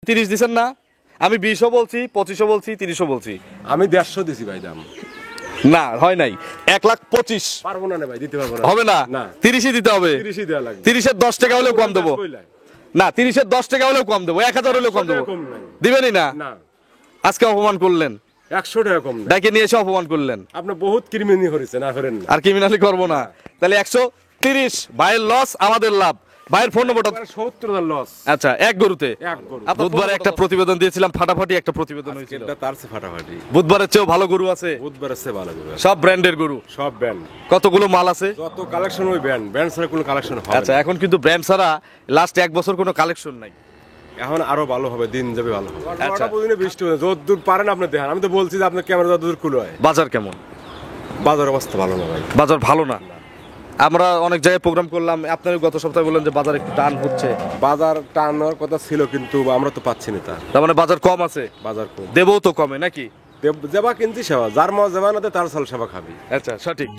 30 দিছেন না? আমি 20ও বলছি, 25ও বলছি, 30ও বলছি। আমি 150 দিছি ভাই দাম। না হয় নাই, 1,25,000 পারবো না ভাই, দিতে পারবো না। হবে না, না 30ই দিতে হবে। 30ই দেওয়া লাগবে। 30-এর 10 টাকা হলেও কম দেবো। না 30-এর 10 টাকা হলেও কম দেবো, 1000 হলেও কম দেবো। দিবেনই না? না আজকে অপমান করলেন, 100 টাকা কম না। ডাকে নিয়ে এসে অপমান করলেন। আপনি বহুত ক্রিমিনালি করেছেন, না করেন না। আর ক্রিমিনালি করবো না। তাহলে 130, ভাইয়ের লস আমাদের লাভ। ভাইয়ের ফোন নম্বরটা। 70,000 লস। আচ্ছা, এক গরুতে। এক গরু। বুধবারে একটা প্রতিবেদন দিয়েছিলাম, ফাটাফাটি একটা প্রতিবেদন হয়েছিল। এটা তার চেয়ে ফাটাফাটি। বুধবারের চেয়েও ভালো গরু আছে, বুধবারের চেয়ে ভালো গরু। সব ব্র্যান্ডের গরু। সব ব্র্যান্ড। কতগুলো মাল আছে? যত কালেকশন ওই ব্র্যান্ড, ব্র্যান্ড ছাড়া কোনো কালেকশন হবে না। আচ্ছা, এখন কিন্তু ব্র্যান্ড ছাড়া লাস্ট 1 বছর কোনো কালেকশন নাই। এখন আরো ভালো হবে, দিন যাবে ভালো হবে। আচ্ছা। প্রতিদিন বৃষ্টি হবে, যতদূর পারেন আপনি দেখেন। আমি তো বলছি যে আপনার ক্যামেরা যতদূর খুলে হয়। বাজার কেমন? বাজার অবস্থা ভালো না ভাই। বাজার ভালো না। আমরা অনেক জায়গায় প্রোগ্রাম করলাম, আপনারা গত সপ্তাহে বললেন যে বাজার একটু টান হচ্ছে। বাজার টান হওয়ার কথা ছিল, কিন্তু আমরা তো পাচ্ছি না। তার মানে বাজার কম আছে। বাজার কম। দেবও তো কমে নাকি? যেবা কিনছি সেবা, যার মা যেবা না তার সাল সেবা খাবি। আচ্ছা, সঠিক।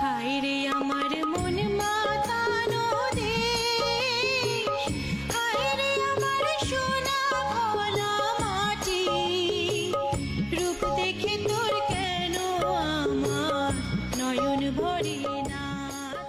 হায়রে আমার মন মাতানো দেশ, হায়রে আমার সোনা ভোলা মাটি, রূপ দেখে তোর কেন আমার নয়ন ভরে না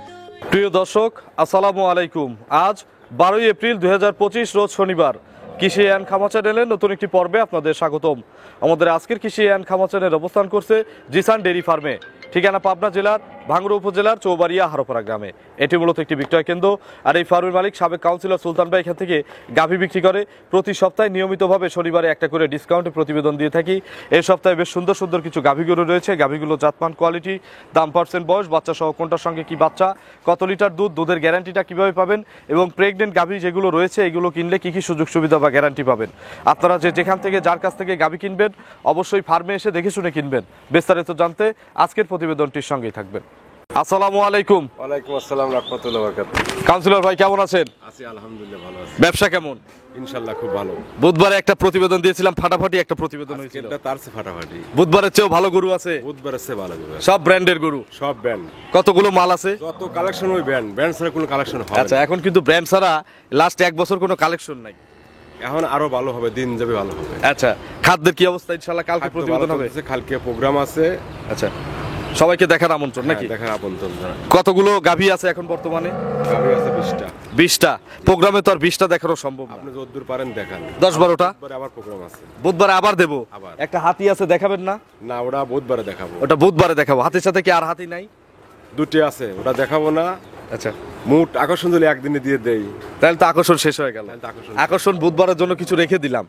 তোর। প্রিয় দর্শক, আসসালামু আলাইকুম। আজ 12 এপ্রিল 2025 রোজ শনিবার। কৃষি অ্যান্ড খামা চ্যানেলের নতুন একটি পর্বে আপনাদের স্বাগতম। আমাদের আজকের কৃষি অ্যান্ড খামা চ্যানেল অবস্থান করছে জিসান ডেইরি ফার্মে, ঠিকানা পাবনা জেলার ভাঙ্গুড়া উপজেলার চৌবাড়িয়া হারোপাড়া গ্রামে। এটি মূলত একটি বিক্রয় কেন্দ্র। আর এই ফার্মের মালিক সাবেক কাউন্সিলর সুলতান ভাই এখান থেকে গাভী বিক্রি করে। প্রতি সপ্তাহে নিয়মিতভাবে শনিবারে একটা করে ডিসকাউন্টে প্রতিবেদন দিয়ে থাকি। এই সপ্তাহে বেশ সুন্দর সুন্দর কিছু গাভীগুলো রয়েছে। গাভীগুলো জাতমান, কোয়ালিটি, দাম, পার্সেন্ট, বয়স, বাচ্চা সহ কোনটার সঙ্গে কি বাচ্চা, কত লিটার দুধ, দুধের গ্যারান্টিটা কিভাবে পাবেন, এবং প্রেগনেন্ট গাভী যেগুলো রয়েছে এগুলো কিনলে কি কি সুযোগ সুবিধা বা গ্যারান্টি পাবেন। আপনারা যেখান থেকে যার কাছ থেকে গাভী কিনবেন অবশ্যই ফার্মে এসে দেখে শুনে কিনবেন। বিস্তারিত জানতে আজকের প্রতিবেদনটির সঙ্গেই থাকবেন। আসসালামু আলাইকুম। ওয়ালাইকুম আসসালাম রাহমাতুল্লাহি ওয়া বারাকাতুহু। কাউন্সিলর ভাই কেমন আছেন? আছি আলহামদুলিল্লাহ, ভালো আছি। ব্যবসা কেমন? ইনশাআল্লাহ খুব ভালো। বুধবারে একটা প্রতিবেদন দিয়েছিলাম, ফাটাফাটি একটা প্রতিবেদন হয়েছিল। এটা তার চেয়ে ফাটাফাটি। বুধবারের চেয়েও ভালো গরু আছে, বুধবারের চেয়ে ভালো গরু। সব ব্র্যান্ডের গরু। সব ব্র্যান্ড। কতগুলো মাল আছে? যত কালেকশন ওই ব্র্যান্ড, ব্র্যান্ড ছাড়া কোনো কালেকশন হবে আচ্ছা, না। এখন কিন্তু ব্র্যান্ড ছাড়া লাস্ট 1 বছর কোনো কালেকশন নাই। এখন আরো ভালো হবে, দিন যাবে ভালো হবে। আচ্ছা, খাদ্যের কি অবস্থা? ইনশাআল্লাহ কালকে খাদ্য প্রতিবেদন ভালো হবে। চলতেছে, কালকে প্রোগ্রাম আছে। আচ্ছা, সবাইকে দেখার আমন্ত্রণ নাকি? দেখার আপন্তন জানা। কতগুলো গাভী আছে এখন বর্তমানে? গাড়ি আছে 20টা। 20টা। প্রোগ্রামে তো আর 20টা দেখানো সম্ভব না। আপনি যতদূর পারেন দেখান। 10-12টা বুধবারে আবার প্রোগ্রাম আছে। বুধবারে আবার দেবো। আবার। একটা হাতি আছে, দেখাবেন না? না, ওটা বুধবারে দেখাবো। ওটা বুধবারে দেখাবো। হাতির সাথে কি আর হাতি নাই? দুটি আছে, ওটা দেখাবো না। আচ্ছা, মুট আকর্ষণ দিলে একদিনে দিয়ে দেই। তাহলে তো আকর্ষণ শেষ হয়ে গেল। তাহলে তো আকর্ষণ। আকর্ষণ বুধবারের জন্য কিছু রেখে দিলাম।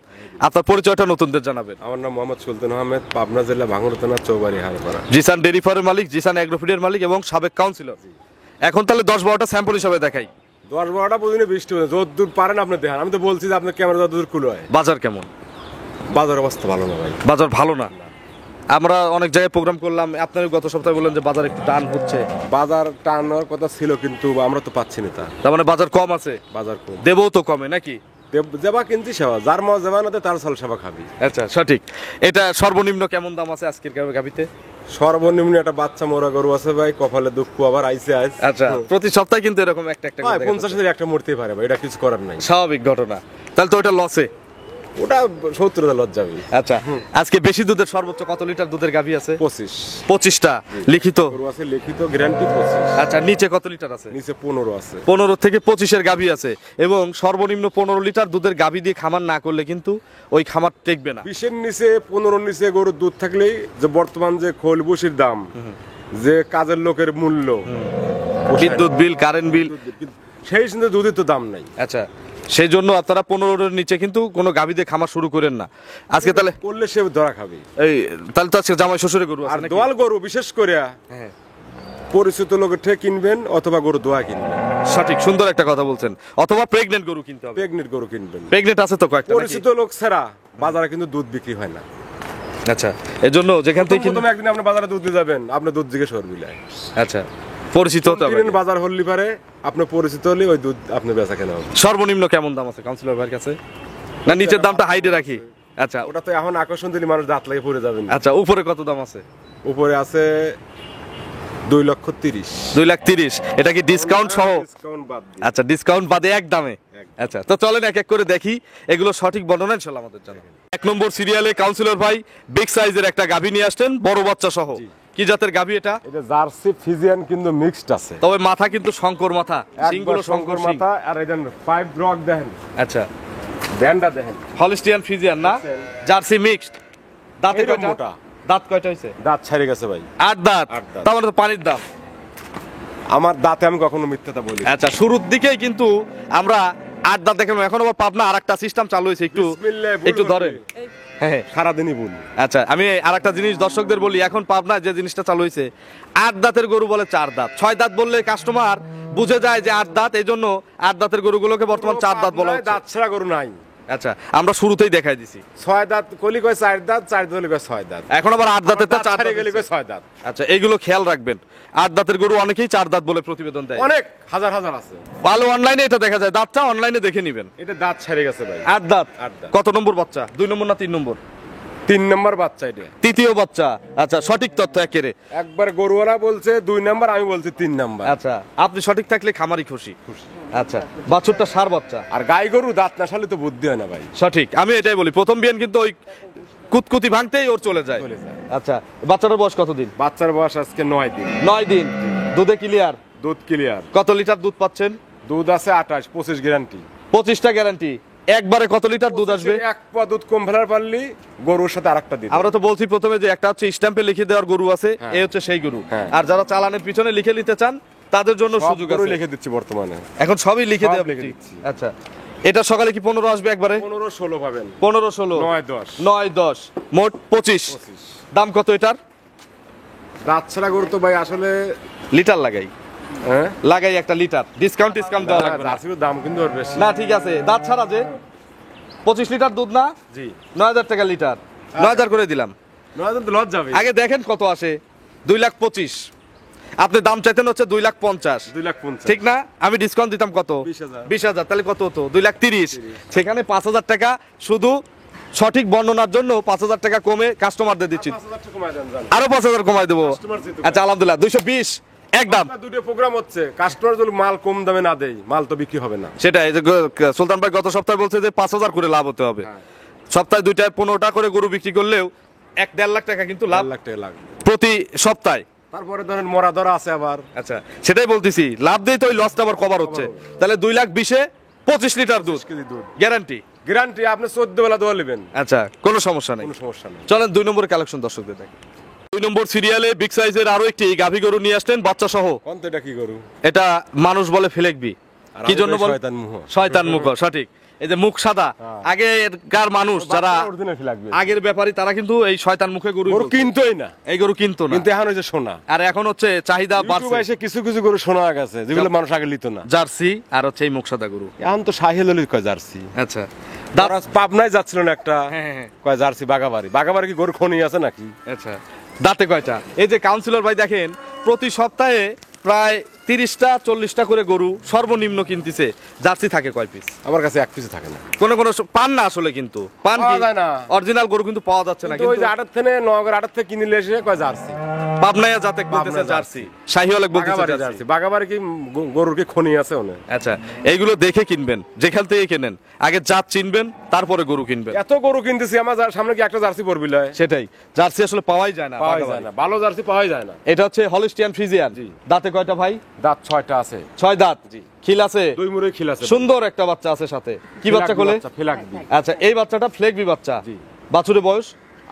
আপনার পরিচয়টা নতুনদের জানাবেন। আমার নাম মোহাম্মদ সুলতান আহমেদ, পাবনা জেলা ভাঙ্গুড়া থানা চৌবাড়ি হারোপাড়া। জিসান ডেইরি ফার্মের মালিক, জিসান অ্যাগ্রোফিডের মালিক এবং সাবেক কাউন্সিলর। এখন তাহলে 10-12টা স্যাম্পল হিসাবে দেখাই। 10-12টা প্রতিদিন বৃষ্টি হবে, যতদূর পারেন আপনি দেখেন। আমি তো বলছি যে আপনার ক্যামেরা যতদূর খুলে হয়। বাজার কেমন? বাজার অবস্থা ভালো না ভাই। বাজার ভালো না। আমরা অনেক জায়গায় প্রোগ্রাম করলাম, আপনারা গত সপ্তাহে বললেন যে বাজার একটু টান হচ্ছে। বাজার টান হওয়ার কথা ছিল, কিন্তু আমরা তো পাচ্ছি না। তার মানে বাজার কম আছে। বাজার কম। দেবও তো কমে নাকি? যেবা কিনছি সেবা, যার মা যেবা না তার সাল সেবা খাবি। আচ্ছা, সঠিক। এটা সর্বনিম্ন কেমন দাম আছে আজকের গাভীতে? সর্বনিম্ন একটা বাচ্চা মোরা গরু আছে ভাই, কপালে দুঃখ আবার আইছে আজ। আচ্ছা, প্রতি সপ্তাহে কিন্তু এরকম একটা একটা করে দেখা 50,000 একটা মরতেই পারে ভাই, এটা কিছু করার নাই। যাচ্ছে। স্বাভাবিক ঘটনা। তাহলে তো ওটা লসে। ওটা 70,000 লজ যাবে। আচ্ছা, আজকে বেশি দুধের সর্বোচ্চ কত লিটার দুধের গাভী আছে? 25টা লিখিত। গরু আছে, লিখিত গ্যারান্টি 25। আচ্ছা, নিচে কত লিটার আছে? নিচে 15 আছে। 15 থেকে 25-এর গাভী আছে, এবং সর্বনিম্ন 15 লিটার দুধের গাভী দিয়ে খামার না করলে কিন্তু ওই খামার টেকবে না। 20-এর নিচে 15-র নিচে গরুর দুধ থাকলেই, যে বর্তমান যে খোল বসির দাম, যে কাজের লোকের মূল্য, বিদ্যুৎ বিল, কারেন্ট বিল, সেই সুন্দর দুধের তো দাম নাই। আচ্ছা, সেই জন্য আপনারা 15-এর নিচে কিন্তু কোনো গাভী দিয়ে খামার শুরু করেন না আজকে। তাহলে করলে সে ধরা খাবে। এই তাহলে তো আজকে জামাই শ্বশুরের গরু আর আছে নাকি? দোয়াল গরু বিশেষ করে হ্যাঁ, পরিচিত লোকের থেকে কিনবেন অথবা গরু দোয়া কিনবেন, সঠিক, সুন্দর একটা কথা বলছেন। অথবা প্রেগনেন্ট গরু কিনতে হবে। প্রেগনেন্ট গরু কিনবেন। প্রেগনেন্ট আছে তো কয়েকটা নাকি? পরিচিত লোক ছাড়া বাজারে কিন্তু দুধ বিক্রি হয় না। আচ্ছা, এর জন্য যেখান থেকে প্রথমে একদিন আপনি বাজারে দুধ দিয়ে যাবেন, আপনি দুধ জিজ্ঞেস করবি না। আচ্ছা, পরিচিত হতে হবে। কিনেন বাজার হলি পারে, আপনি পরিচিত হলে ওই দুধ আপনি বেচা কেনা হবে। সর্বনিম্ন কেমন দাম আছে কাউন্সিলর ভাইয়ের কাছে? না নিচের দামটা হাইডে রাখি? আচ্ছা, ওটা তো এখন আকর্ষণ দিলে মানুষ দাঁত লাগে পড়ে যাবেন। আচ্ছা, উপরে কত দাম আছে? উপরে আছে 2,30,000। 2,30,000। এটা কি ডিসকাউন্ট সহ? ডিসকাউন্ট বাদ দিয়ে। আচ্ছা, ডিসকাউন্ট বাদে এক দামে। আচ্ছা, তো চলেন এক এক করে দেখি এগুলো সঠিক বর্ণনা ইনশাআল্লাহ আমাদের জানাবেন। 1 নম্বর সিরিয়ালে কাউন্সিলর ভাই বিগ সাইজের একটা গাভী নিয়ে আসছেন, বড় বাচ্চা সহ। কি জাতের গাভী এটা? এটা জার্সি ফিজিয়ান কিন্তু মিক্সড আছে। তবে মাথা কিন্তু শঙ্কর মাথা, সিংগুলো শঙ্কর শিং। মাথা, আর এটা 5 ব্লক দেখেন, আচ্ছা, ব্যান্ডা দেখেন, হলিস্টিয়ান ফিজিয়ান না, জার্সি মিক্সড। দাঁতে এরকম কয়টা? মোটা। দাঁত কয়টা হইছে? দাঁত ছাড়ে গেছে ভাই। 8 দাঁত। আট দাঁত। তার মানে তো পানির দাম। আমার দাঁতে আমি কখনো মিথ্যাটা বলি না। আচ্ছা, শুরুর দিকেই কিন্তু আমরা 8 দাঁত দেখানো। এখন আবার পাবনা আরেকটা সিস্টেম চালু হয়েছে, একটু বিসমিল্লাহ, ভুল একটু করবি। ধরেন। হ্যাঁ, সারাদিনই বলি। আচ্ছা, আমি আরেকটা জিনিস দর্শকদের বলি, এখন পাবনা যে জিনিসটা চালু হয়েছে, 8 দাঁতের গরু বলে 4 দাঁত, 6 দাঁত বললে কাস্টমার বুঝে যায় যে 8 দাঁত। এই জন্য 8 দাঁতের গরুগুলোকে বর্তমান 4 দাঁত বলা হচ্ছে। দাঁত ছাড়া গরু নাই। আচ্ছা, আমরা শুরুতেই দেখাই দিছি। 6 দাঁত কলি কয় 4 দাঁত, 4 দাঁত কয় 6 দাঁত। এখন আবার 8 দাঁতের দাঁত 4 ছাড়ে দাঁত গেলে হয়েছে। কয় 6 দাঁত। আচ্ছা, এইগুলো খেয়াল রাখবেন। 8 দাঁতের গরু অনেকেই 4 দাঁত বলে প্রতিবেদন দেয়। অনেক হাজার হাজার আছে। ভালো অনলাইনে এটা দেখা যায়, দাঁতটা অনলাইনে দেখে নেবেন। এটা দাঁত ছাড়ে গেছে ভাই। 8 দাঁত। আট দাঁত। কত নম্বর বাচ্চা? 2 নম্বর না 3 নম্বর? 3 নাম্বার বাচ্চা এটা। তৃতীয় বাচ্চা। আচ্ছা, সঠিক তথ্য একেরে। একবার গরুওয়ালা বলছে 2 নাম্বার, আমি বলছি 3 নাম্বার। আচ্ছা, আপনি সঠিক থাকলে খামারি খুশি। আচ্ছা, বাছুরটা সার বাচ্চা। আর গাই গরু দাঁত না সালে তো বুদ্ধি হয় না ভাই। সঠিক, আমি এটাই বলি। প্রথম বিয়ান কিন্তু ওই কুতকুতি ভাঙতেই ওর চলে যায়। চলে যায়। আচ্ছা, বাচ্চাটার বয়স কতদিন? বাচ্চার বয়স আজকে 9 দিন। 9 দিন। দুধে ক্লিয়ার? দুধ ক্লিয়ার। কত লিটার দুধ পাচ্ছেন? দুধ আছে 28, 25 গ্যারান্টি। 25টা গ্যারান্টি। একবারে কত লিটার দুধ আসবে? এক পা দুধ কম ফেলার পারলি গরুর সাথে আরেকটা দিতে। আমরা তো বলছি প্রথমে যে একটা হচ্ছে স্ট্যাম্পে লিখে দেওয়ার গরু আছে, এই হচ্ছে সেই গরু। হ্যাঁ। আর যারা চালানের পিছনে লিখে নিতে চান তাদের জন্য সব সুযোগ গরু আছে। লিখে দিচ্ছি বর্তমানে। এখন সবই লিখে সব দেওয়া লিখে লিখে দিচ্ছি। আচ্ছা, এটা সকালে কি 15 আসবে একবারে? 15, 16 পাবেন। 15, 16, 9, 10। 9, 10, মোট 25। দাম কত এটার? দাঁত ছাড়া গরু তো ভাই আসলে লিটার লাগাই, হ্যাঁ লাগাই একটা লিটার। ডিসকাউন্ট দেওয়া লাগবে না। জার্সির দাম কিন্তু ওর বেশি। না ঠিক আছে, দাঁত ছাড়া যে 25 লিটার দুধ না, জি 9,000 টাকা লিটার। 9,000 করে দিলাম। নয় তো লজ যাবে। আগে দেখেন কত আসে। 2,25,000। আপনি দাম চাইতেন হচ্ছে 2,50,000। 2,50,000 ঠিক না? আমি ডিসকাউন্ট দিতাম কত? 20,000 20,000। তাহলে কত হতো? 2,30,000। সেখানে 5,000 টাকা শুধু সঠিক বর্ণনার জন্য 5,000 টাকা কমে কাস্টমারদের দিচ্ছি। 5,000 টাকা কমায় দেন জান। আরো 5,000 কমাই দেবো। Customer যেহেতু আচ্ছা, আলহামদুলিল্লাহ 220 একদম। আপনার দুটো প্রোগ্রাম হচ্ছে, কাস্টমার যদি মাল কম দামে না দেয় মাল তো বিক্রি হবে না। সেটাই যে সুলতান ভাই গত সপ্তাহে বলছে যে 5,000 করে লাভ হতে হবে। সপ্তাহে 2টায় 15টা করে গরু বিক্রি করলেও 1-1.5 লাখ টাকা কিন্তু লাভ 4 লাখ টাকা লাগবে। প্রতি সপ্তাহে। তারপরে ধরেন মরা ধরা আছে আবার। আচ্ছা, সেটাই বলতেছি, লাভ দিয়ে তো ওই লসটা আবার কভার হচ্ছে। তাহলে 2,20,000-এ 25 লিটার দুধ 25 কেজি দুধ গ্যারান্টি। গ্যারান্টি। আপনি 14 বেলা দোয়া নেবেন, আচ্ছা, কোনো সমস্যা নেই। কোনো সমস্যা নেই। চলেন 2 নম্বরের কালেকশন দর্শকদের দেখি। 2 নম্বর সিরিয়ালে বিগ সাইজের আরো একটি গাভী গরু নিয়ে আসলেন বাচ্চা সহ। কোন তো এটা কি গরু? এটা মানুষ বলে ফেলেকবি। আর কি আমি জন্য বলি বল? শয়তান মুহ। শয়তান মুখ, সঠিক। এই যে মুখ সাদা, আগেকার মানুষ যারা অরিজিনাল লাগবে। আগের ব্যাপারী তারা কিন্তু এই শয়তান মুখে গরু গরু কিনতোই না, এই গরু কিনতো না। কিন্তু এখন হইছে সোনা। আর এখন হচ্ছে চাহিদা ইউটিউবে বাড়ছে। এসে কিছু কিছু গরু সোনা গেছে যেগুলো মানুষ আগে নিত না। জার্সি আর হচ্ছে এই মুখ সাদা গরু। এখন তো শাহিল আলীর কয় জার্সি। আচ্ছা, তারা পাবনায় যাচ্ছিল না একটা, হ্যাঁ, হ্যাঁ। কয় জার্সি বাগাবাড়ি। বাগাবাড়ি কি গরু খনি আছে নাকি? আচ্ছা, দাঁতে কয়টা? এই যে কাউন্সিলর ভাই দেখেন প্রতি সপ্তাহে প্রায় 30টা 40টা করে গরু সর্বনিম্ন কিনতেছে। জার্সি থাকে কয় পিস? আমার কাছে এক পিস থাকে না। কোন পান না আসলে, কিন্তু পান কি পাওয়া যায় না। অরিজিনাল গরু কিন্তু পাওয়া যাচ্ছে না। কিন্তু ওই কিন্তু যে আটার থেকে নগর আটার থেকে কিনে নিয়ে এসে কয় জার্সি। পাবনায়া জাতে বলতেছে পাবনা জার্সি, শাহিওয়ালেক বলতেছে বাগাবাড়ি জার্সি। জার্সি। বাগাবাড়ি কি গরুর কি খনি আছে ওনে? আচ্ছা, এইগুলো দেখে কিনবেন, যেখান থেকে কেনেন আগে জাত চিনবেন, তারপরে গরু কিনবেন। এত গরু কিনতেছি, আমার সামনে কি একটা জার্সি পড়বি লয়? সেটাই, জার্সি আসলে পাওয়াই যায় না। পাওয়া যায় না, ভালো জার্সি পাওয়া যায় না। এটা হচ্ছে হলিস্টিয়ান ফ্রিজিয়ান। দাঁতে কয়টা ভাই? দাঁত 6টা আছে। 6 দাঁত। খিল আছে? 2 মুড়ে খিল আছে। সুন্দর একটা বাচ্চা আছে সাথে। কি বাচ্চা কোলে? ফেলাকবি। আচ্ছা, এই বাচ্চাটা ফ্লেগবি বাচ্চা। জি। বাছুরের বয়স?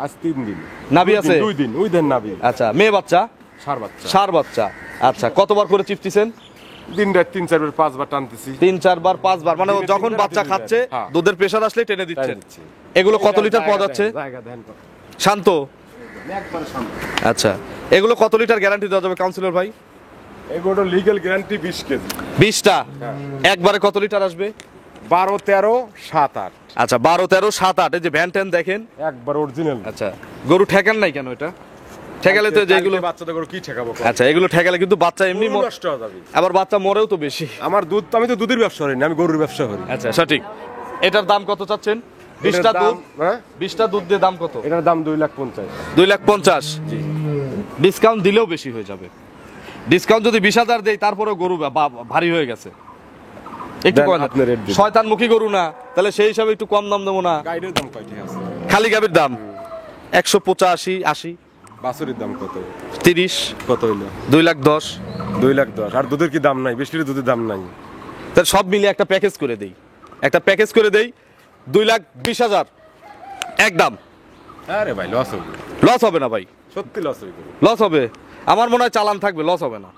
আজ 3 দিন। নাভি আছে? 2 দিন। ওই দেন নাভি। আচ্ছা, মেয়ে বাচ্চা? সার বাচ্চা। সার বাচ্চা। আচ্ছা, কতবার করে চিপতেছেন? দিন রাত 3-4 বার 5 বার টানতেছি। 3-4 বার 5 বার মানে ও দিনে যখন 3 বার, বাচ্চা রাতে 2 খাচ্ছে বার। হ্যাঁ। দুধের প্রেসার আসলে টেনে দিচ্ছেন। দিচ্ছি। এগুলো কত লিটার পাওয়া যাচ্ছে? জায়গা দেন কত? শান্ত। একবারে সামনে। আচ্ছা এগুলো কত লিটার গ্যারান্টি দেওয়া যাবে কাউন্সিলর ভাই? এগুলো লিগ্যাল গ্যারান্টি 20 কেজি। 20টা একবারে কত লিটার আসবে? 12, 13, 7, 8 আচ্ছা 12, 13, 7, 8 এই যে ভ্যান ট্যান দেখেন। একবার অরিজিনাল। আচ্ছা গরু ঠেকান নাই কেন এটা? ঠেকালে তো যেগুলো বাচ্চাদের করে কি ঠেকাবো? আচ্ছা এগুলো ঠেকালে কিন্তু বাচ্চা এমনি গরু নষ্ট হয়ে যাবে। আবার বাচ্চা মরেও তো বেশি। আমার দুধ আমি তো দুধের ব্যবসা করি না, আমি গরুর ব্যবসা করি। আচ্ছা সঠিক। এটার দাম কত চাচ্ছেন? 20টা এটার দুধ, দাম, হ্যাঁ 20টা দুধ দিয়ে দাম কত? এটার দাম 2,50,000। 2,50,000। ডিসকাউন্ট দিলেও বেশি হয়ে যাবে। ডিসকাউন্ট যদি 20,000 দেই তারপরেও গরু ভারী হয়ে গেছে। একটু দেন, কম আপনি rate দিন। শয়তানমুখী গরু না, তাহলে সেই হিসাবে একটু কম দাম দেবো না? গাইডের দাম কয়টি আছে? খালি গাবির দাম 185, 80, বাছুরির দাম কত? 30, কত হইলো? 2,10,000। 2,10,000। আর দুধের কি দাম নাই? 20 লিটার দুধের দাম নাই। তাহলে সব মিলিয়ে একটা প্যাকেজ করে দেই, একটা প্যাকেজ করে দেই 2,20,000 একদম। আরে ভাই লস হবে। লস হবে না ভাই, সত্যি লস হবে। লস হবে। আমার মনে হয় চালান থাকবে, লস হবে না।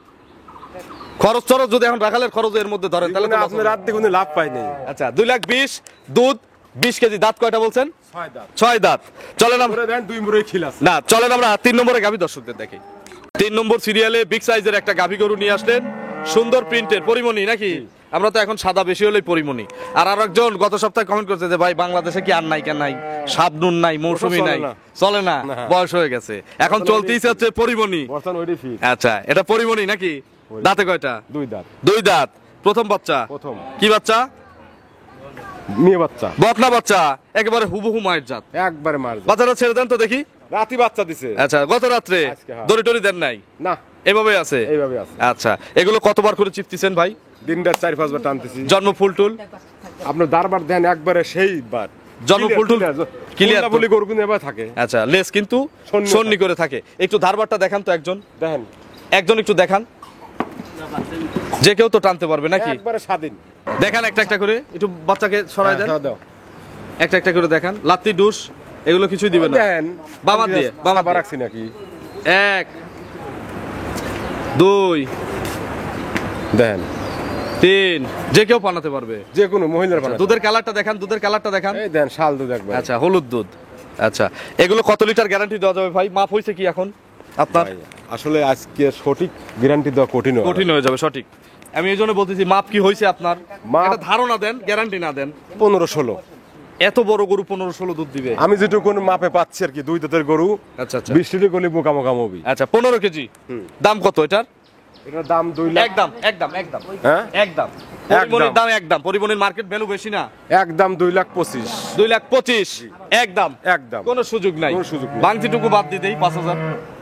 খরচ টরচ যদি এখন রাখালের খরচ এর মধ্যে ধরেন তাহলে তো loss আপনি হবে। রাত দিয়ে কোনো লাভ পাই নাই। আচ্ছা 2,20,000 দুধ, 20 কেজি। দাঁত কয়টা বলছেন? 6 দাঁত। 6 দাঁত। চলেন আমরা করে দেন 2 মুড়ে খিল আছে। না চলেন আমরা 3 নম্বরে গাভী দর্শকদের দেখি। 3 নম্বর সিরিয়ালে বিগ সাইজের একটা গাভী গরু নিয়ে আসলেন, সুন্দর প্রিন্টের পরিমণি নাকি? আমরা তো এখন সাদা বেশি হলেই পরিমণি। আর আরেকজন গত সপ্তাহে কমেন্ট করছে যে ভাই বাংলাদেশে কি আর নাইকা নাই, শাবনুন নাই, মৌসুমী চলে নাই, না। চলে না, না। বয়স হয়ে গেছে, এখন চলতেইছে হচ্ছে পরিমণি। বর্তমান ওইটি ফিট। আচ্ছা এটা পরিমণি নাকি? দাঁতে কয়টা? 2 দাঁত। 2 দাঁত। প্রথম বাচ্চা? প্রথম। কি বাচ্চা? মেয়ে বাচ্চা। বকনা বাচ্চা, একেবারে হুবহু মায়ের জাত। একবারে মার। বাচ্চাটা ছেড়ে দেন তো দেখি। রাতি বাচ্চা দিছে। আচ্ছা গত রাত্রে আজকে, হ্যাঁ। দড়ি টড়ি দেন নাই? না, এভাবে আছে? এইভাবে আছে। আচ্ছা এগুলো কতবার করে চিপতেছেন ভাই? দিন রাত 4-5 বার টানতেছি। জন্ম ফুল টুল? আপনার দারবার দেন একবারে সেই বার। জন্ম ফুল টুল ক্লিয়ার clear তো? বলি গরু কিন্তু এবার থাকে। আচ্ছা লেস কিন্তু সন্নি সন্নি করে থাকে। একটু ধারবারটা দেখান তো একজন, দেখেন একজন একটু দেখান। যে কেউ তো টানতে পারবে নাকি? একবারে স্বাধীন। দেখান একটা একটা করে, একটু বাচ্চাকে সরাই দেন। হ্যাঁ, দাও। একটা একটা করে দেখান। লাত্তি ডুস এগুলো কিছুই দিবেন না? দেন। বাবা দিয়ে, বাবা বাবা দিয়ে। রাখছি নাকি? 1, 2, দেন। 3, যে কেউ বানাতে পারবে। যে কোনো মহিলার বানাতে। দুধের কালারটা দেখান, দুধের কালারটা দেখান। এই দেন শাল দুধ একবার। আচ্ছা হলুদ দুধ। আচ্ছা এগুলো কত লিটার গ্যারান্টি দেওয়া যাবে ভাই? মাপ হয়েছে কি এখন আপনার? ভাই, আসলে আজকে সঠিক গ্যারান্টি দেওয়া কঠিন হবে। কঠিন হয়ে যাবে সঠিক। আমি এই জন্য বলতেছি মাপ কি হয়েছে আপনার? মাপ- একটা ধারণা দেন, গ্যারান্টি না দেন। 15-16। এত বড় গরু 15-16 দুধ দিবে? আমি যেটুকু মাপে পাচ্ছি আর কি, 2 দাঁতের গরু। আচ্ছা আচ্ছা 20 লিটার গলি মোকামোকা মবি। আচ্ছা 15 কেজি। দাম কত এটার? এটার দাম 2 লাখ। একদম একদম একদম হ্যাঁ একদম। পরিবহনের দাম একদম। পরিবহনের মার্কেট ভ্যালু বেশি না? একদম 2,25,000। 2,25,000 একদম। একদম। কোনো সুযোগ নাই? কোনো সুযোগ নেই। বাংতিটুকু বাদ দিয়ে দেই 5,000।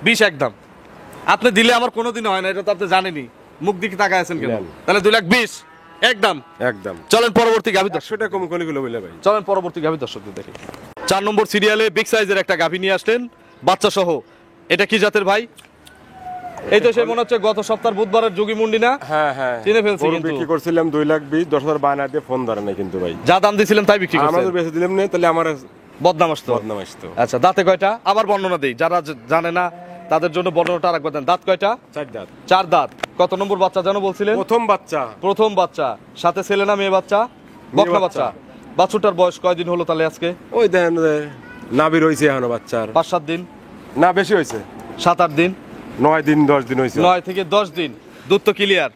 20 একদম। আপনি দিলে আমার কোনোদিন হয় না, এটা তো আপনি জানেনই। মুখ দিকে তাকায় আছেন কেন? নেন। তাহলে 2,20,000 একদম। একদম। চলেন পরবর্তী গাভী 100 টাকা কম করে গুলো বলে ভাই। চলেন পরবর্তী গাভী দর্শকদের দেখি। 4 নম্বর সিরিয়ালে বিগ সাইজের একটা গাভী নিয়ে আসলেন বাচ্চা সহ। এটা কি জাতের ভাই? এই তো সে মনে হচ্ছে গত সপ্তাহের বুধবারের যোগী মুন্ডি না? হ্যাঁ হ্যাঁ চিনে ফেলছি গরু কিন্তু। বিক্রি করছিলাম 2,20,000, 10,000 বায়না দিয়ে ফোন ধরে নাই কিন্তু ভাই। যা দাম দিয়েছিলেন তাই বিক্রি আমরা করছেন? তো বেশি দিলাম না, তাহলে আমার বদনাম আসতো। বদনাম আসতো। আচ্ছা দাঁতে কয়টা? আবার বর্ণনা দেই, যারা জানে না তাদের জন্য বর্ণনাটা আরেকবার দেন। দাঁত কয়টা? 4 দাঁত। 4 দাঁত। কত নম্বর বাচ্চা যেন বলছিলেন? প্রথম বাচ্চা। প্রথম বাচ্চা। সাথে ছেলে না মেয়ে বাচ্চা? বকনা বাচ্চা। বাছুরটার বয়স কয়দিন হলো তাহলে আজকে? ওই দেন নাভি রইছে এখনো বাচ্চার। 5-7 দিন? না বেশি হয়েছে। 7-8 দিন? 9 দিন 10 দিন হয়েছে। 9 থেকে 10 দিন। দুধ তো ক্লিয়ার?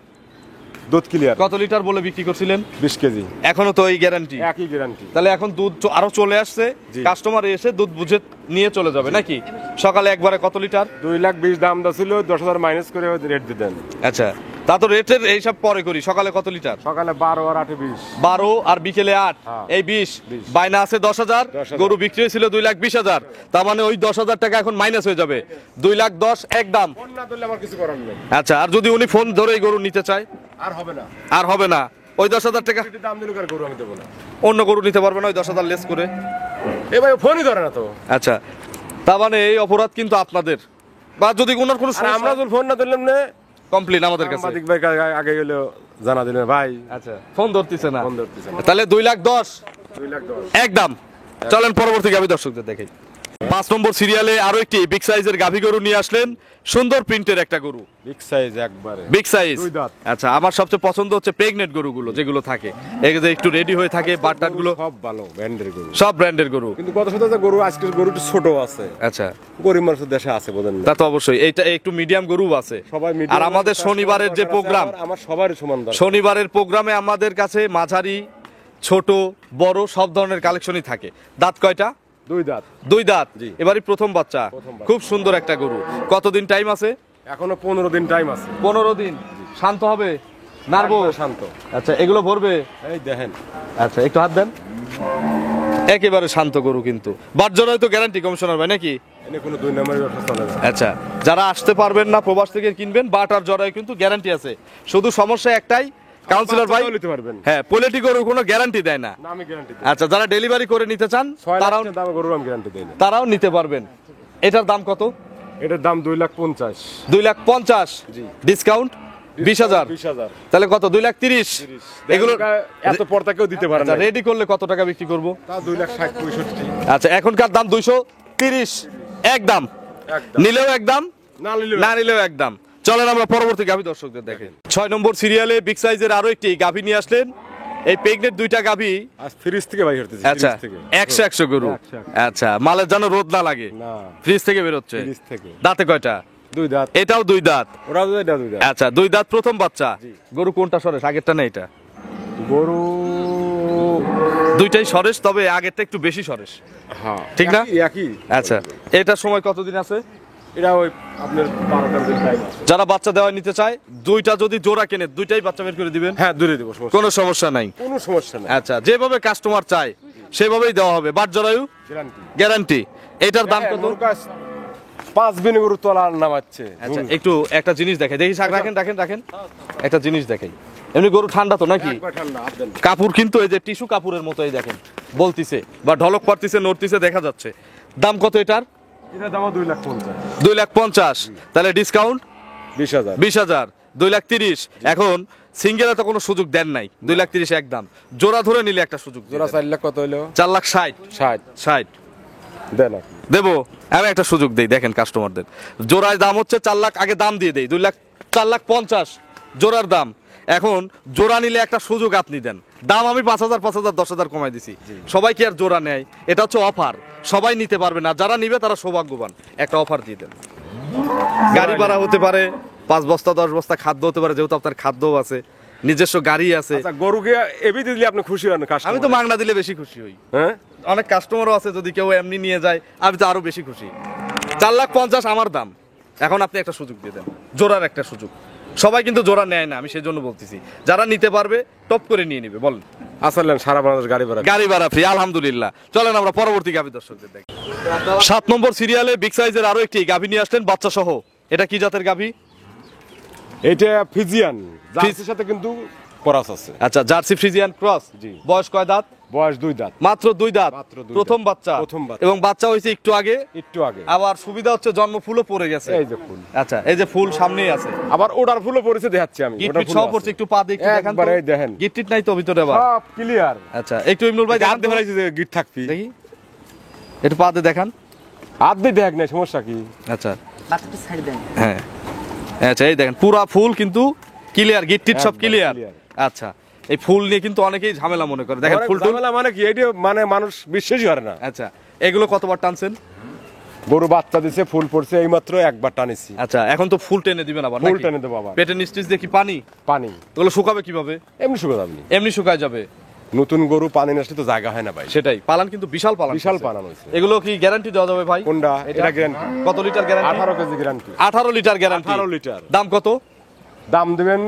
দুধ ক্লিয়ার। কত লিটার বলে বিক্রি করছিলেন? 20 কেজি। এখনো তো এই গ্যারান্টি? একই গ্যারান্টি। তাহলে এখন দুধ আরো চলে আসছে, জি। কাস্টমার এসে দুধ বুঝে নিয়ে চলে যাবে নাকি? সকালে একবারে কত লিটার? 2,20,000 দাম দা ছিল, 10,000 মাইনাস করে রেট দিতেন। আচ্ছা তা তো রেটের এইসব পরে করি। সকালে কত লিটার? সকালে 12 আর 8 20। 12 আর বিকেলে 8, হ্যাঁ। এই 20। বাইনা আছে 10,000। 10,000 গরু বিক্রি হয়েছিল 2,20,000। তার মানে ওই 10,000 টাকা এখন মাইনাস হয়ে যাবে। 2,10,000 একদম। ফোন না ধরলে আমার কিছু করার নেই। আচ্ছা আর যদি উনি ফোন ধরে এই গরু নিতে চায়? আর হবে না। আর হবে না। ওই 10,000 টাকা এটি দাম দিলে আর গরু আমি দেবো না। অন্য গরু নিতে পারবে না ওই 10,000 লেস করে? এ ভাই ফোনই ধরে না তো। আচ্ছা তার মানে এই অপরাধ কিন্তু আপনাদের, বা যদি ওনার কোনো আর আমরা যখন ফোন না ধরলাম না, কমপ্লেন আমাদের কাছে। সাংবাদিক ভাই আগে গেলে জানা দিলেন ভাই আচ্ছা ফোন ধরতেছে না? ফোন ধরতেছে না। তাহলে 2,10,000 2,10,000। একদম। চলেন পরবর্তী গাভী দর্শকদের দেখি। 5 নম্বর সিরিয়ালে আরো একটি বিগ সাইজের গাভী গরু নিয়ে আসলেন, সুন্দর প্রিন্টের একটা গরু, বিগ সাইজ একবারে। Big size. দুই দাঁত। আচ্ছা, আমার সবচেয়ে পছন্দ হচ্ছে প্রেগনেন্ট গরুগুলো যেগুলো থাকে, এগুলো একটু রেডি হয়ে থাকে, বাটটাট গুলো সব ভালো ব্র্যান্ডের গরু। সব ব্র্যান্ডের গরু। কিন্তু গত সপ্তাহে গরু, আজকের গরুটি ছোট আছে। আচ্ছা, গরিব মানুষের দেশে আছে বোঝেন না। তা তো অবশ্যই, এইটা একটু মিডিয়াম গরু আছে। সবাই আর medium আমাদের আছে, শনিবারের যে দরকার আছে, প্রোগ্রাম, আমার সবারই সমান দরকার। শনিবারের প্রোগ্রামে আমাদের কাছে মাঝারি, ছোট, বড় সব ধরনের কালেকশনই থাকে। দাঁত কয়টা? দুই দাঁত। দুই দাঁত। জি। এবারই প্রথম বাচ্চা। প্রথম বাচ্চা। খুব সুন্দর একটা গরু। কতদিন টাইম আছে? এখনো 15 দিন টাইম আছে। 15 দিন। শান্ত হবে, নাড়বো? একবারে শান্ত। আচ্ছা, এগুলো ভরবে? এই দেখেন, আচ্ছা, একটু হাত দেন। একেবারে শান্ত গরু কিন্তু। বাট জরায় তো গ্যারান্টি কমিশনার ভাই নাকি? এনে কোনো দুই নম্বরের ব্যবসা চলে না। আচ্ছা, যারা আসতে পারবেন না প্রবাস থেকে কিনবেন, বাট আর জরায় কিন্তু গ্যারান্টি আছে। শুধু সমস্যা একটাই, কাউন্সিলর ভাই, বাচ্চাটাও নিতে পারবেন। হ্যাঁ, পোলেটি গরুর কোনো গ্যারান্টি দেয় না। না, আমি গ্যারান্টি দিই। আচ্ছা, যারা ডেলিভারি করে নিতে চান 6 তারাও লাখ দাম গরুর আমি গ্যারান্টি দেই না। তারাও নিতে পারবেন। এটার দাম কত? এটার দাম 2,50,000। 2,50,000। জি। ডিসকাউন্ট 20,000। 20,000। তাহলে কত? 2,30,000। এগুলো এত পর্দা কেউ দিতে পারে না। রেডি করলে কত টাকা বিক্রি করব? তা 2,60,65। আচ্ছা, এখনকার দাম 230 একদম। একদম। নিলেও একদম, না নিলে না নিলেও একদম। চলেন আমরা পরবর্তী গাভী দর্শকদের দেখেন। 6 নম্বর সিরিয়ালে বিগ সাইজের আরো একটি গাভী নিয়ে আসলেন। এই প্রেগনেন্ট দুইটা গাভী। আজ ফ্রিজ থেকে বাইর হতেছে। আচ্ছা, ফ্রিজ থেকে। 100 গরু। 100 আচ্ছা, মালের যেন রোদ না লাগে, না, ফ্রিজ থেকে বেরোচ্ছে। ফ্রিজ থেকে। দাঁতে কয়টা? দুই দাঁত। এটাও দুই দাঁত। ওরা দুই দাঁত, দুই দাঁত। আচ্ছা, দুই দাঁত, প্রথম বাচ্চা। জি। গরু কোনটা সরেস? আগেরটা না এটা? গরু দুইটাই সরেস, তবে আগেরটা একটু বেশি সরেস। হ্যাঁ, ঠিক না? একই। আচ্ছা, এটার সময় কতদিন আছে? এটা ওই আপনার 12 দিন টাইম আছে। যারা বাচ্চা দেওয়া নিতে চায়, দুইটা যদি জোড়া কেনে, দুইটাই বাচ্চা বের করে দিবেন? হ্যাঁ, দূরে দেবো, সমস্যা কোনো সমস্যা নাই। কোনো সমস্যা নেই। আচ্ছা, যেভাবে কাস্টমার চায় সেভাবেই দেওয়া হবে। বাট জরায়ু গ্যারান্টি। গ্যারান্টি। এটার দাম কত? 5 দিন গরু তোলা নামাচ্ছে। আচ্ছা, একটু একটা জিনিস দেখাই, দেখি রাখেন রাখেন রাখেন, একটা জিনিস দেখাই। এমনি গরু ঠান্ডা তো নাকি? একবার ঠান্ডা, হাত দেন। কাপড় কিন্তু এই যে টিস্যু কাপড়ের মতো, এই দেখেন বলতিছে বা ঢলক পারতিছে, নড়তিছে, দেখা যাচ্ছে। দাম কত এটার? এটার দাম 2,50,000। 2,50,000। তাহলে ডিসকাউন্ট 20,000। 20,000। 2,30,000। এখন সিঙ্গেলে তো কোনো সুযোগ দেন নাই, 2,30,000 একদম। জোড়া ধরে নিলে একটা সুযোগ দিয়ে জোড়া দেন। 4 লাখ কত হইলো? 4,60,000। 60 দেন আপনি। দেবো, আমি একটা সুযোগ দেই, দেখেন কাস্টমারদের। জোড়ায় দাম হচ্ছে 4 লাখ, আগে দাম দিয়ে দেই 4,50,000 জোড়ার দাম। এখন জোড়া নিলে একটা সুযোগ আপনি দেন, দাম আমি 5,000 5,000 10,000 কমাই দিছি। সবাই কি আর জোড়া নেয়? এটা হচ্ছে অফার, সবাই নিতে পারবে না, যারা নিবে তারা সৌভাগ্যবান। একটা অফার দিয়ে দেন। গাড়ি ভাড়া হতে পারে, 5 বস্তা 10 বস্তা খাদ্য হতে পারে, যেহেতু আপনার খাদ্যও আছে, নিজস্ব গাড়ি আছে। আচ্ছা, গরুকে এবি দিলে আপনি খুশি হন? আমি তো মাগনা দিলে বেশি খুশি হই। হ্যাঁ, অনেক কাস্টমারও আছে, যদি কেউ এমনি নিয়ে যায় আমি তো আরো বেশি খুশি। 4,50,000 আমার দাম। এখন আপনি একটা সুযোগ দিয়ে দেন, জোড়ার একটা সুযোগ। সবাই কিন্তু জোড়া নেয় না, আমি সেই জন্য বলতেছি, যারা নিতে পারবে টপ করে নিয়ে নিবে। বলেন। আসলেন সারা বাংলাদেশ গাড়ি ভাড়া। গাড়ি ভাড়া ফ্রি, আলহামদুলিল্লাহ। চলেন আমরা পরবর্তী গাভী দর্শকদের দেখি। 7 নম্বর সিরিয়ালে বিগ সাইজের আরো একটি গাভী নিয়ে আসলেন, বাচ্চা সহ। এটা কি জাতের গাভী? এটা ফিজিয়ান, জার্সির সাথে কিন্তু ক্রস আছে। আচ্ছা, জার্সি ফ্রিজিয়ান ক্রস। জি। বয়স কয় দাঁত? বয়স 2 দাঁত। মাত্র 2 দাঁত। মাত্র 2 প্রথম দাঁত। বাচ্চা। প্রথম বাচ্চা। এবং বাচ্চা হয়েছে একটু আগে। একটু আগে। আবার সুবিধা হচ্ছে জন্ম ফুলও পড়ে গেছে। এই যে ফুল। আচ্ছা, এই যে ফুল সামনেই আছে। আবার ওটার ফুলও পড়েছে, দেখাচ্ছি আমি। ওটার গিটটিট ফুল সহ আছে। পড়ছে, একটু পা দিয়ে একটু দেখান তো। একবারে দেখেন। গিটটিট নাই তো ভিতরে আবার? সব ক্লিয়ার। আচ্ছা, একটু ইমরুল ভাই হাত দেখান তো। দিয়ে ফেলাইছে যে গিট থাকবি। দেখি, একটু পা দিয়ে দেখান। হাত দিয়ে দেখ নাই, সমস্যা কি? আচ্ছা, বাচ্চাটা ছাড়ি দেন। হ্যাঁ, আচ্ছা, এই দেখেন পুরা ফুল কিন্তু ক্লিয়ার, গিটটিট সব একদম ক্লিয়ার। clear। আচ্ছা, এই ফুল নিয়ে কিন্তু অনেকেই ঝামেলা মনে করে, দেখেন অনেক ফুল টুল। ঝামেলা মানে কি? এটা মানে মানুষ বিশ্বাসই করে না। আচ্ছা, এগুলো কতবার টানছেন? গরু বাচ্চা দিছে, ফুল পড়ছে, এইমাত্র একবার টানিছি। আচ্ছা, এখন তো ফুল টেনে দিবেন আবার ফুল নাকি? টেনে দেবো আবার। পেটের নিচ দিয়ে কি পানি? পানি ওগুলো শুকাবে কিভাবে? এমনি শুকাতে আপনি। এমনি শুকায় যাবে। নতুন গরু পানি না আসলে তো জায়গা হয় না ভাই। সেটাই, পালান কিন্তু বিশাল পালান। বিশাল করছে। পানান হয়েছে। এগুলো কি গ্যারান্টি দেওয়া যাবে ভাই? কোনটা? এটা গ্যারান্টি। কত litre guarantee? 18 KG guarantee. 18 litre guarantee. 18 litre. দাম কত? দাম দিবেন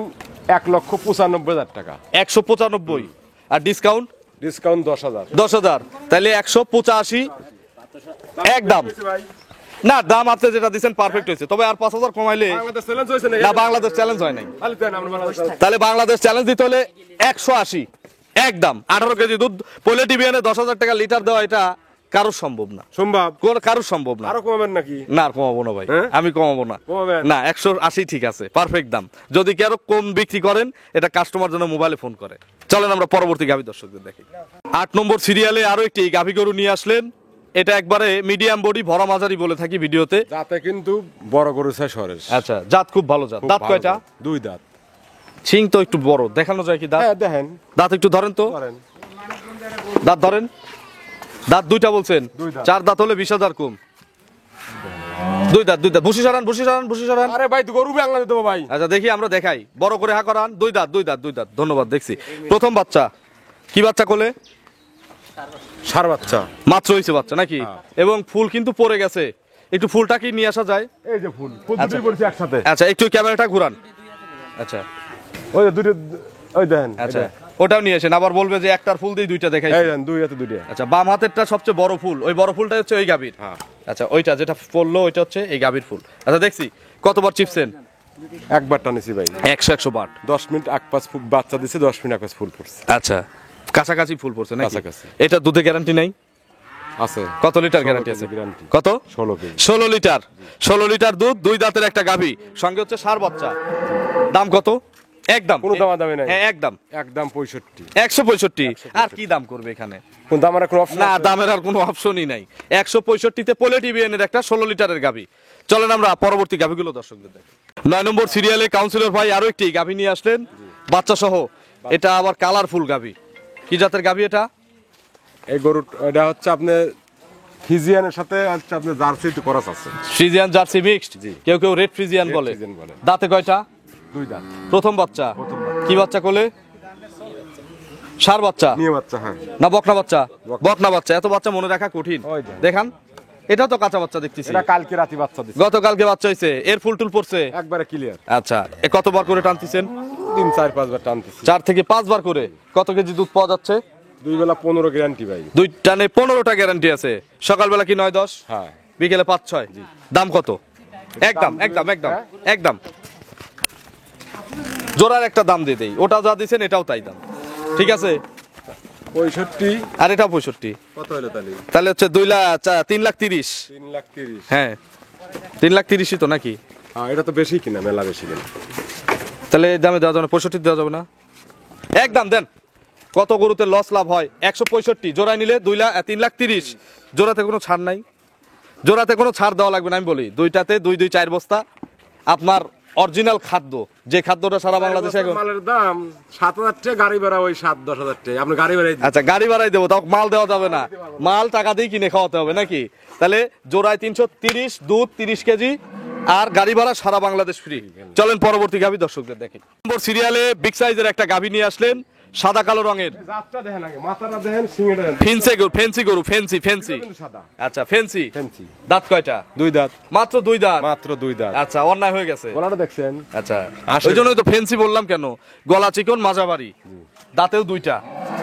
1,95,000 টাকা। 195। আর ডিসকাউন্ট? ডিসকাউন্ট 10,000। 10,000। তাহলে 185 একদম। না, দাম আপনি যেটা দিচ্ছেন পারফেক্ট হয়েছে, তবে আর 5,000 কমাইলে। বাংলাদেশ চ্যালেঞ্জ হয়েছে না, বাংলাদেশ চ্যালেঞ্জ হয় নাই। খালি দেন, আমরা বাংলাদেশ তাহলে বাংলাদেশ চ্যালেঞ্জ দিতে হলে 180 একদম। 18 কেজি দুধ পলে টিভিএনে 10,000 টাকা লিটার দেওয়া, এটা কারোর সম্ভব না। সম্ভব। কোন কারোর সম্ভব না। আরো কমাবেন নাকি? না, আর কমাবো না ভাই, হ্যাঁ? আমি কমাবো না। কমাবেন? না, 180 ঠিক আছে, পারফেক্ট দাম। যদি কি আরো কম বিক্রি করেন, এটা কাস্টমার জন্য মোবাইলে ফোন করে। চলেন আমরা পরবর্তী গাভী দর্শকদের দেখি। 8 নম্বর সিরিয়ালে আরো একটি গাভী গরু নিয়ে আসলেন, এটা একবারে মিডিয়াম বডি ভরা মাঝারি বলে থাকি ভিডিওতে। যাতে কিন্তু বড় গরু চাই সরেস। আচ্ছা, জাত খুব ভালো জাত। খুব দাঁত ভালো কয়টা? জাত। দুই দাঁত। শিং তো একটু বড়, দেখানো যায় কি দাঁত? হ্যাঁ দেখেন দাঁত একটু ধরেন তো, করেন। দাঁত ধরেন। দাঁত দুইটা বলছেন, দুই দাঁত। 4 দাঁত হলে 20,000 কম। দুই দাঁত, দুই দাঁত। ভুসি সরান, ভুসি সরান, ভুসি সরান। আরে ভাই গরু বাংলা দেবো ভাই। আচ্ছা দেখি, আমরা দেখাই, বড় করে হা করান। দুই দাঁত, দুই দাঁত, দুই দাঁত। ধন্যবাদ, দেখছি। প্রথম বাচ্চা, কি বাচ্চা কোলে? সার বাচ্চা। মাত্র হইছে বাচ্চা নাকি? হ্যাঁ। এবং ফুল কিন্তু পড়ে গেছে, একটু ফুলটা কি নিয়ে আসা যায়? এই যে ফুল ফুল আচ্ছা। দুটোই পড়ছে একসাথে। আচ্ছা, একটু ক্যামেরাটা ঘুরান। আচ্ছা ওই যে দুটো, ওই দেখেন। আচ্ছা, ওটাও নিয়ে এসেন। আবার বলবে যে একটার ফুল দিয়ে দুইটা দেখাই। এই দেন দুই হাতে দুইটা। আচ্ছা, বাম হাতেরটা সবচেয়ে বড় ফুল, ওই বড় ফুলটা হচ্ছে ওই গাভীর। হ্যাঁ। আচ্ছা, ওইটা যেটা পড়লো ওইটা হচ্ছে এই গাভীর ফুল। আচ্ছা দেখছি, কতবার চিপছেন? একবার টানেছি ভাই। 100 বার। 10 মিনিট এক পাঁচ বাচ্চা দিছে, 10 মিনিট এক পাঁচ ফুল পড়ছে। আচ্ছা, কাছাকাছি ফুল পড়ছে নাকি? কাছাকাছি। এটা দুধে গ্যারান্টি নাই? আছে। কত লিটার গ্যারান্টি আছে? গ্যারান্টি কত? 16 কেজি। 16 লিটার। 16 লিটার দুধ, দুই দাঁতের একটা গাভী, সঙ্গে হচ্ছে ষাঁড় বাচ্চা। দাম কত? একদম কোনো দামাদামি নাই। হ্যাঁ, একদম একদম 65। 165। আর কি দাম করবে এখানে? কোন দাম আর কোনো অপশন না, দামের আর কোনো অপশনই নাই। 165-তে পোলে টিভিএনের একটা 16 লিটারের গাভী। চলেন আমরা পরবর্তী গাভীগুলো দর্শকদের দেখি। 9 নম্বর সিরিয়ালে কাউন্সিলর ভাই আরো একটি গাভী নিয়ে আসলেন, বাচ্চা সহ। এটা আবার কালারফুল গাভী। কি জাতের গাভী এটা? এই গরু এটা হচ্ছে আপনার ফিজিয়ানের সাথে হচ্ছে আপনার জার্সি একটু খরচ আছে। ফ্রিজিয়ান জার্সি মিক্সড, জি। কেউ কেউ রেড ফ্রিজিয়ান Red বলে। Friesian বলে। দাঁতে কয়টা? দুই দাঁত। প্রথম বাচ্চা। প্রথম বাচ্চা। কি বাচ্চা কোলে? ষাঁড় বাচ্চা নিয়ে বাচ্চা। হ্যাঁ না বকনা বাচ্চা? বকনা বাচ্চা। এত বাচ্চা মনে রাখা কঠিন। ওই যে। দেখান, এটা তো কাঁচা বাচ্চা দেখতেছি। এটা কালকে রাতে বাচ্চা দিছে। গতকালকে বাচ্চা হয়েছে, এর ফুল টুল পড়ছে? একবারে ক্লিয়ার। আচ্ছা, এ কতবার করে টানতেছেন? 3-4-5 বার টানতেছি। 4 থেকে 5 বার করে। কত কেজি দুধ পাওয়া যাচ্ছে? দুই বেলা 15 গ্যারান্টি ভাই। দুই টানে 15টা গ্যারান্টি আছে। সকালবেলা কি 9-10, হ্যাঁ বিকেলে 5-6। দাম কত? একদম একদম একদম একদম জোড়ার একটা দাম দিয়ে দেই। ওটা যা দিছেন এটাও তাই দাম, ঠিক আছে? 65। আর এটাও 65। কত হলো তাহলে? তাহলে হচ্ছে 3,30,000। 3,30,000। হ্যাঁ, 3,30,000 তো নাকি? হ্যাঁ এটা তো বেশি কিনা, মেলা বেশি কিনা। তাহলে এই দামে দেওয়া যাবে না? 65 দেওয়া যাবে না? একদম দেন। কত গরুতে লস লাভ হয়? 165 জোড়ায় নিলে 3,30,000। জোড়াতে কোনো ছাড় নাই? জোড়াতে কোনো ছাড় দেওয়া লাগবে না। আমি বলি দুইটাতে 2-4 বস্তা আপনার অরিজিনাল খাদ্য, যে খাদ্যটা সারা বাংলাদেশে এখন। মালের দাম 7,000 টাকা, গাড়ি ভাড়া ওই 7-10,000 টাকা। আপনি গাড়ি ভাড়াই দিন। আচ্ছা, গাড়ি ভাড়াই দেবো, তাও মাল দেওয়া যাবে না? মাল টাকা দিয়ে কিনে খাওয়াতে হবে নাকি? তাহলে জোড়ায় 330, দুধ 30 কেজি, আর গাড়ি ভাড়া সারা বাংলাদেশ ফ্রি। চলেন পরবর্তী গাভী দর্শকদের দেখি। নম্বর সিরিয়ালে বিগ সাইজের একটা গাভী নিয়ে আসলেন, সাদা কালো রঙের। জাতটা দেখেন আগে, মাথাটা দেখেন, সিংটা দেখেন। ফেন্সি গরু, ফেন্সি। কিন্তু সাদা। আচ্ছা, ফেন্সি। ফেন্সি। দাঁত কয়টা? দুই দাঁত। মাত্র 2 দাঁত। মাত্র 2 দাঁত। আচ্ছা, অন্যায় হয়ে গেছে। গলাটা দেখছেন? আচ্ছা, আসলে- ওই জন্যই তো ফেন্সি বললাম। কেন? গলা চিকন, মাজা বাড়ি, দাঁতেও 2টা।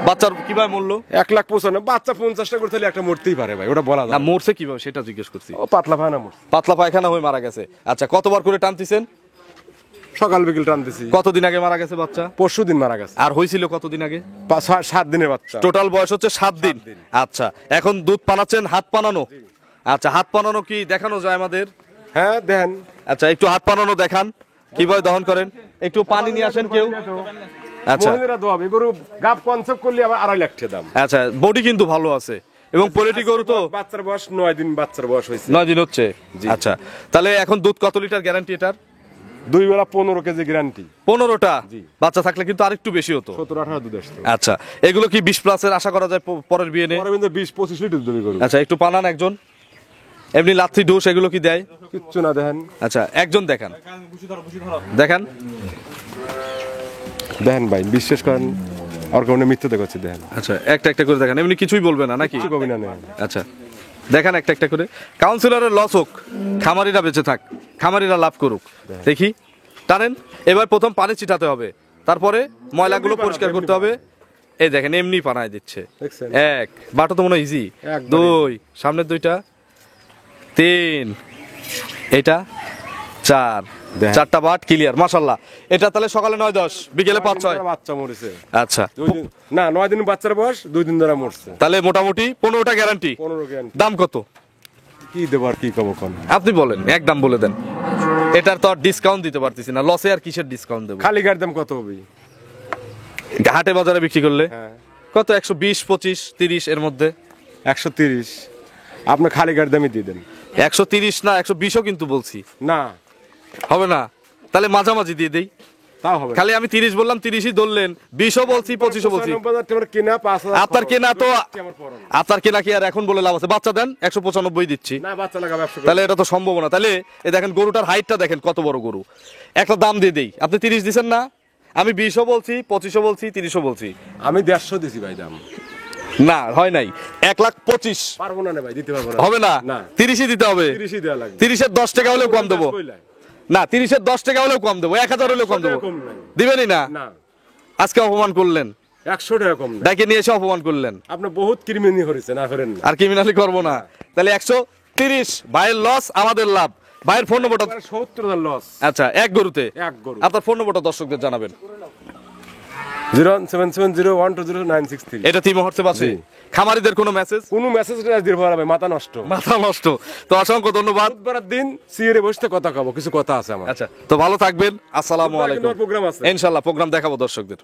বাচ্চার কিভাবে মূল্য? 1,95,000। বাচ্চা 50 টাকা করে তাহলে একটা মরতেই পারে ভাই, ওটা বলা না, যায়। মরছে কিভাবে সেটা জিজ্ঞেস করছি। ও পাতলা ভাই না মরছে। পাতলা পায়খানা হয়ে মারা গেছে। আচ্ছা, কতবার করে টানতেছেন? সকাল বিকেল টানতেছি। কতদিন আগে মারা গেছে বাচ্চা? পরশুদিন মারা গেছে। আর হয়েছিল কতদিন আগে? 7 দিনের বাচ্চা। টোটাল বয়স হচ্ছে 7 দিন। আচ্ছা, এখন দুধ পানাচ্ছেন হাত পানানো? আচ্ছা, হাত পানানো কি দেখানো যায় আমাদের? হ্যাঁ দেন। আচ্ছা, একটু হাত পানানো দেখান, কিভাবে দহন করেন। একটু পানি নিয়ে আসেন কেউ। আচ্ছা মহিলারা দোয়াবে। গরু গাব কনসেপ্ট করলে আবার 2.5 টাকা দাম। আচ্ছা, বডি কিন্তু ভালো আছে এবং পোলেটি গরু তো। বাচ্চার বয়স 9 দিন, বাচ্চার বয়স হয়েছে 9 দিন হচ্ছে। জি। আচ্ছা, তাহলে এখন দুধ কত লিটার গ্যারান্টি এটার? 2 বেলা 15 কেজি গ্যারান্টি। 15টা। জি। বাচ্চা থাকলে কিন্তু আরেকটু বেশি হতো। 17-18 দুধ আসতো। আচ্ছা, এগুলো কি 20 প্লাসের আশা করা যায় পরের বিয়ে নিয়ে? পরে কিন্তু 20-25 লিটার দুধ গরু। আচ্ছা, একটু পানান একজন। এমনি লাথি ডোস এগুলো কি দেয়? কিচ্ছু না দেখেন। আচ্ছা, একজন দেখান, দেখান। দেখেন ভাই, বিশ্বাস করেন আর কোনো মিথ্যে দেখাচ্ছে। দেখেন আচ্ছা, একটা একটা করে দেখান। এমনি কিছুই বলবে না নাকি? কিছু কবি না নেন। আচ্ছা, দেখান একটা একটা করে। কাউন্সিলরের লস হোক, খামারিরা বেঁচে থাক, খামারিরা লাভ করুক। দেখি, টানেন। এবার প্রথম পানি ছিটাতে হবে, তারপরে ময়লাগুলো পরিষ্কার করতে হবে। এই দেখেন, এমনি পানায় দিচ্ছে। দেখছেন? 1 বাটো তো মনে ইজি। একবারে 2 সামনের 2টা, 3 এটা, 4 দেখ। 4টা বাট ক্লিয়ার, মাশাআল্লাহ। এটা তাহলে সকালে 9-10, বিকেলে 5-6। বাচ্চা মরেছে। আচ্ছা, 2 দিন না, 9 দিন বাচ্চার বয়স, 2 দিন ধরে মরছে। তাহলে মোটামুটি 15টা গ্যারান্টি। 15 গ্যারান্টি। দাম কত? কি দেবো আর কি কম কোন? আপনি বলেন, একদম বলে দেন। এটার তো আর ডিসকাউন্ট দিতে পারতেছি না, লসে আর কিসের ডিসকাউন্ট দেবো? খালি গাড়ির দাম কত হবে? হাটে বাজারে বিক্রি করলে হ্যাঁ কত? 120, 25, 30 এর মধ্যে। 130। আপনি খালি গাড়ি দামই দিয়ে দেন। 130 না 120ও কিন্তু বলছি, না হবে না? তাহলে মাঝামাঝি দিয়ে দেই। তাও হবে না। খালি আমি 30 বললাম, 30ই ধরলেন, 20ও বলছি, 25ও বলছি। 95,000 টাকার কেনা 5,000 আপনার কেনা তো, আমার পরন। আপনার কেনা কি আর এখন বলে লাভ আছে? বাচ্চা দেন, 195 দিচ্ছি। না বাচ্চা লাগা ব্যবসা করে। তাহলে এটা তো সম্ভব না। তাহলে এই দেখেন গরুটার হাইটটা দেখেন কত বড় গরু। একটা দাম দিয়ে দেই, আপনি 30 দিছেন না, আমি 20ও বলছি, 25ও বলছি, 30ও বলছি। আমি 150 দিছি ভাই দাম। না হয় নাই, 1,25,000 পারবো না রে ভাই, দিতে পারবো না। হবে না, না 30ই দিতে হবে। 30ই দেয়া লাগবে। 30-এর 10 টাকা হলেও কম দেবো। কইলাই। না 30-এর 10 টাকা হলেও কম দেবো, 1000 হলেও কম দেবো। কম নাই। দিবেনই না? না আজকে অপমান করলেন, 100 টাকা কম না। ডাকে নিয়ে এসে অপমান করলেন। আপনি বহুত ক্রিমিনি হরিছে না ফেরেন না। আর ক্রিমিনালি করবো না। তাহলে 130, ভাইয়ের লস আমাদের লাভ। ভাইয়ের ফোন নম্বরটা, 70,000 লস আচ্ছা এক গরুতে। এক গরু। আপনার ফোন নম্বরটা দর্শকদের জানাবেন। 07701209663। এটা তিমো হোয়াটসঅ্যাপ আছে। জি। খামারিদের কোনো মেসেজ? কোনো মেসেজ দিয়ে পারবে মাথা নষ্ট। মাথা নষ্ট। তো অসংখ্য ধন্যবাদ। বুধবারের দিন সিয়ারে বসতে কথা কব, কিছু কথা আছে আমার। আচ্ছা, তো ভালো থাকবেন। আসসালামু বুধবার আলাইকুম। কিন্তু আমার প্রোগ্রাম আছে। ইনশাআল্লাহ প্রোগ্রাম দেখাবো দর্শকদের।